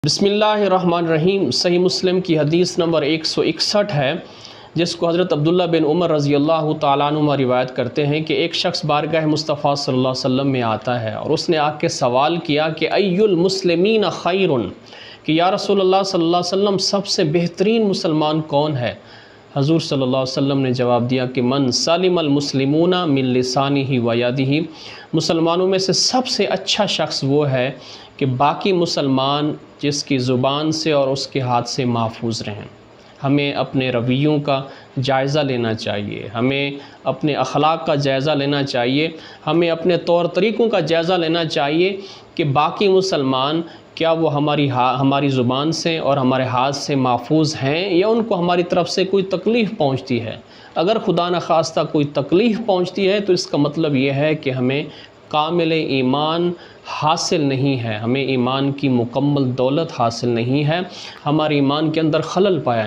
बिस्मिल्लाहिर्रहमानिर्रहीम। सही मुस्लिम की हदीस नंबर 161 है, जिसको हज़रत अब्दुल्ला बिन उमर रज़ी अल्लाह तआला अन्हुमा रिवायत करते हैं कि एक शख्स बारगाह मुस्तफ़ा सल्लल्लाहु अलैहि वसल्लम में आता है और उसने आके सवाल किया कि अय्युल मुस्लिमीन खैरुन, कि या रसूलल्लाह सल्लल्लाहु अलैहि वसल्लम सबसे बेहतरीन मुसलमान कौन है। हज़ूर सल्लल्लाहु अलैहि वसल्लम ने जवाब दिया कि मन सलिमल मुस्लिमूना मिन लिसानिही व यदिही, मुसलमानों में से सबसे अच्छा शख्स वो है कि बाकी मुसलमान जिसकी ज़ुबान से और उसके हाथ से महफूज रहें। हमें अपने रवैयों का जायज़ा लेना चाहिए, हमें अपने अखलाक का जायज़ा लेना चाहिए, हमें अपने तौर तरीक़ों का जायज़ा लेना चाहिए कि बाकी मुसलमान क्या वो हमारी ज़ुबान से और हमारे हाथ से महफूज हैं या उनको हमारी तरफ़ से कोई तकलीफ़ पहुंचती है। अगर खुदा न खास्ता कोई तकलीफ़ पहुंचती है तो इसका मतलब ये है कि हमें कामिल ईमान हासिल नहीं है, हमें ईमान की मुकम्मल दौलत हासिल नहीं है, हमारे ईमान के अंदर खलल पाया